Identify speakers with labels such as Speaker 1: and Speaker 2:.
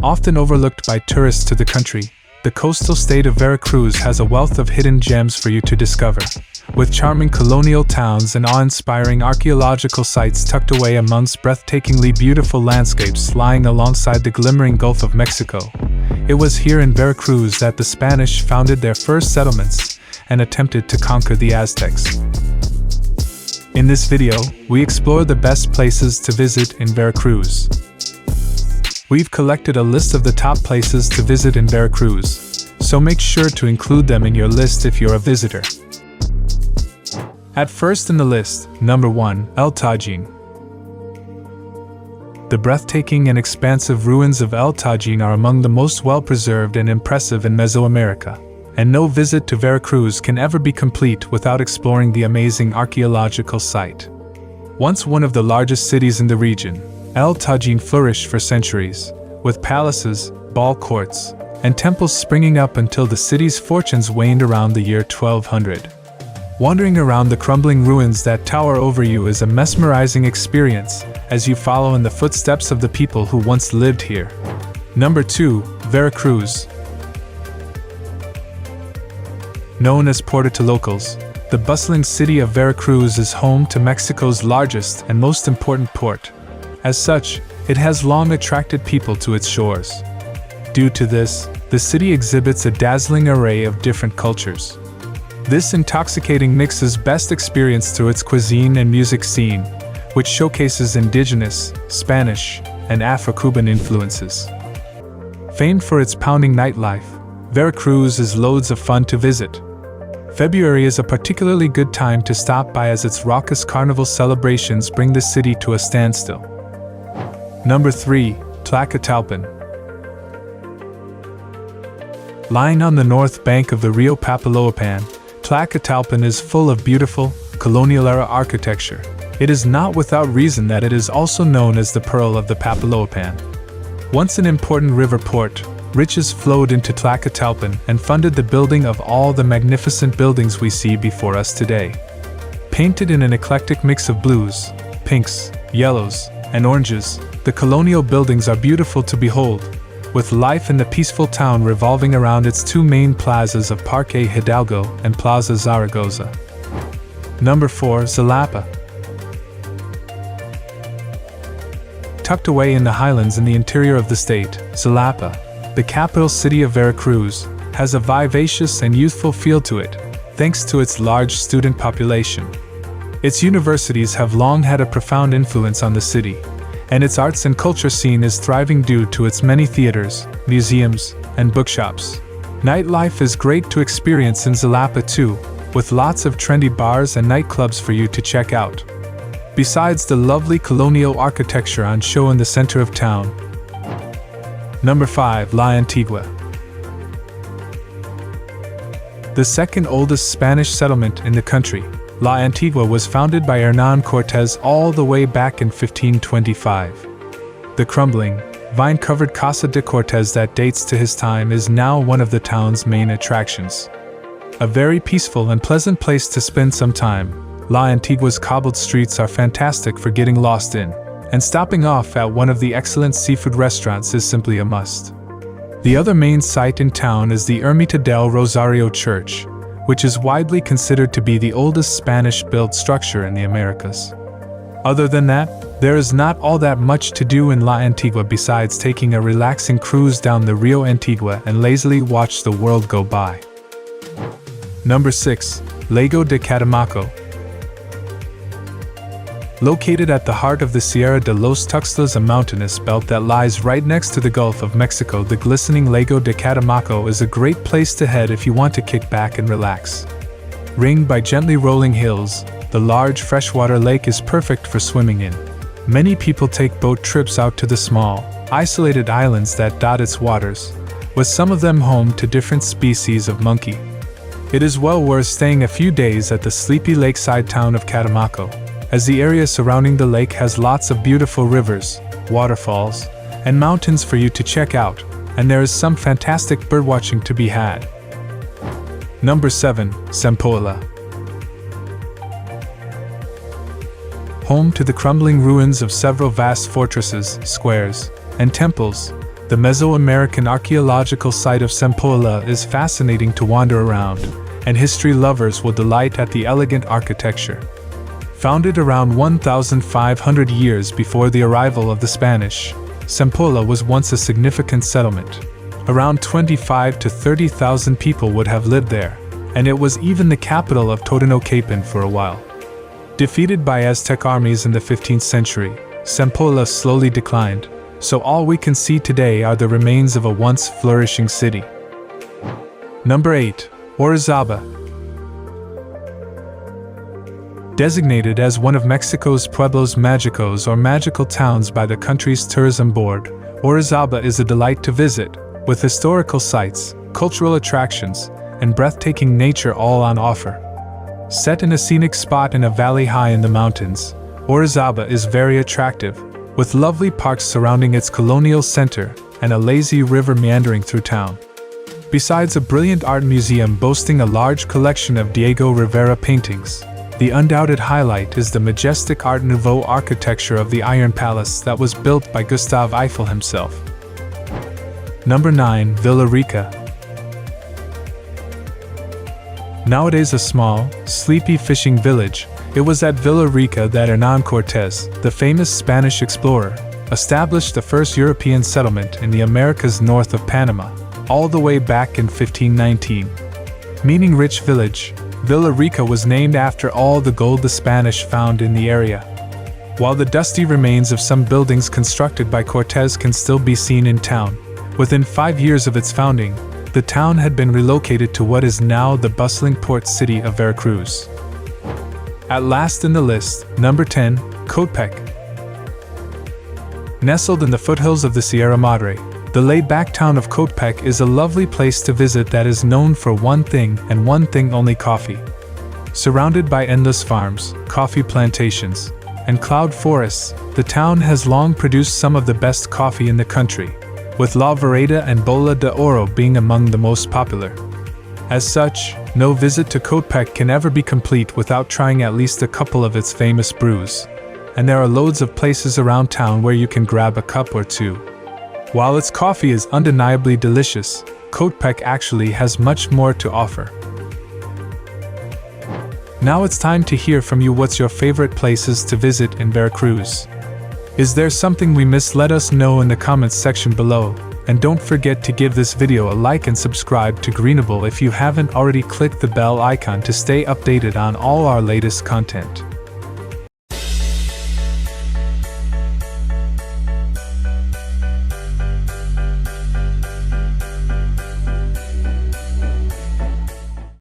Speaker 1: Often overlooked by tourists to the country, the coastal state of Veracruz has a wealth of hidden gems for you to discover, with charming colonial towns and awe-inspiring archaeological sites tucked away amongst breathtakingly beautiful landscapes lying alongside the glimmering Gulf of Mexico. It was here in Veracruz that the Spanish founded their first settlements and attempted to conquer the Aztecs. In this video, we explore the best places to visit in Veracruz. We've collected a list of the top places to visit in Veracruz, so make sure to include them in your list if you're a visitor. At first in the list, number 1, El Tajin. The breathtaking and expansive ruins of El Tajin are among the most well-preserved and impressive in Mesoamerica, and no visit to Veracruz can ever be complete without exploring the amazing archaeological site. Once one of the largest cities in the region, El Tajin flourished for centuries, with palaces, ball courts, and temples springing up until the city's fortunes waned around the year 1200. Wandering around the crumbling ruins that tower over you is a mesmerizing experience as you follow in the footsteps of the people who once lived here. Number 2, Veracruz. Known as Puerto to locals, the bustling city of Veracruz is home to Mexico's largest and most important port. As such, it has long attracted people to its shores. Due to this, the city exhibits a dazzling array of different cultures. This intoxicating mix is best experienced through its cuisine and music scene, which showcases indigenous, Spanish, and Afro-Cuban influences. Famed for its pounding nightlife, Veracruz is loads of fun to visit. February is a particularly good time to stop by as its raucous carnival celebrations bring the city to a standstill. Number 3, Tlacotalpan. Lying on the north bank of the Rio Papaloapan, Tlacotalpan is full of beautiful, colonial-era architecture. It is not without reason that it is also known as the Pearl of the Papaloapan. Once an important river port, riches flowed into Tlacotalpan and funded the building of all the magnificent buildings we see before us today. Painted in an eclectic mix of blues, pinks, yellows, and oranges, the colonial buildings are beautiful to behold, with life in the peaceful town revolving around its two main plazas of Parque Hidalgo and Plaza Zaragoza. Number 4, Xalapa. Tucked away in the highlands in the interior of the state, Xalapa, the capital city of Veracruz, has a vivacious and youthful feel to it, thanks to its large student population. Its universities have long had a profound influence on the city, and its arts and culture scene is thriving due to its many theaters, museums, and bookshops. Nightlife is great to experience in Xalapa too, with lots of trendy bars and nightclubs for you to check out. Besides the lovely colonial architecture on show in the center of town. Number 5, La Antigua. The second oldest Spanish settlement in the country, La Antigua was founded by Hernán Cortés all the way back in 1525. The crumbling, vine-covered Casa de Cortés that dates to his time is now one of the town's main attractions. A very peaceful and pleasant place to spend some time, La Antigua's cobbled streets are fantastic for getting lost in, and stopping off at one of the excellent seafood restaurants is simply a must. The other main site in town is the Ermita del Rosario Church, which is widely considered to be the oldest Spanish-built structure in the Americas. Other than that, there is not all that much to do in La Antigua besides taking a relaxing cruise down the Rio Antigua and lazily watch the world go by. Number 6, Lago de Catemaco. Located at the heart of the Sierra de los Tuxtlas, a mountainous belt that lies right next to the Gulf of Mexico, the glistening Lago de Catemaco is a great place to head if you want to kick back and relax. Ringed by gently rolling hills, the large freshwater lake is perfect for swimming in. Many people take boat trips out to the small, isolated islands that dot its waters, with some of them home to different species of monkey. It is well worth staying a few days at the sleepy lakeside town of Catemaco, as the area surrounding the lake has lots of beautiful rivers, waterfalls, and mountains for you to check out, and there is some fantastic birdwatching to be had. Number 7, Cempoala. Home to the crumbling ruins of several vast fortresses, squares, and temples, The Mesoamerican archaeological site of Cempoala is fascinating to wander around, and history lovers will delight at the elegant architecture. Founded around 1,500 years before the arrival of the Spanish, Cempoala was once a significant settlement. Around 25 to 30,000 people would have lived there, and it was even the capital of Tlacotalpan for a while. Defeated by Aztec armies in the 15th century, Cempoala slowly declined, so all we can see today are the remains of a once flourishing city. Number 8. Orizaba. Designated as one of Mexico's pueblos mágicos or magical towns by the country's tourism board, Orizaba is a delight to visit, with historical sites, cultural attractions, and breathtaking nature all on offer. Set in a scenic spot in a valley high in the mountains, Orizaba is very attractive, with lovely parks surrounding its colonial center and a lazy river meandering through town. Besides a brilliant art museum boasting a large collection of Diego Rivera paintings, the undoubted highlight is the majestic Art Nouveau architecture of the Iron Palace that was built by Gustave Eiffel himself. Number 9. Villa Rica. Nowadays a small, sleepy fishing village, it was at Villa Rica that Hernán Cortés, the famous Spanish explorer, established the first European settlement in the Americas north of Panama, all the way back in 1519. Meaning rich village, Villa Rica was named after all the gold the Spanish found in the area. While the dusty remains of some buildings constructed by Cortés can still be seen in town, within 5 years of its founding, the town had been relocated to what is now the bustling port city of Veracruz. At last in the list, number 10, Coatepec. Nestled in the foothills of the Sierra Madre, the laid-back town of Coatepec is a lovely place to visit that is known for one thing and one thing only: coffee. Surrounded by endless farms, coffee plantations, and cloud forests, the town has long produced some of the best coffee in the country, with La Vereda and Bola de Oro being among the most popular. As such, no visit to Coatepec can ever be complete without trying at least a couple of its famous brews, and there are loads of places around town where you can grab a cup or two. While its coffee is undeniably delicious, Coatepec actually has much more to offer. Now it's time to hear from you. What's your favorite places to visit in Veracruz? Is there something we missed? Let us know in the comments section below, and don't forget to give this video a like and subscribe to Greenable if you haven't already. Click the bell icon to stay updated on all our latest content.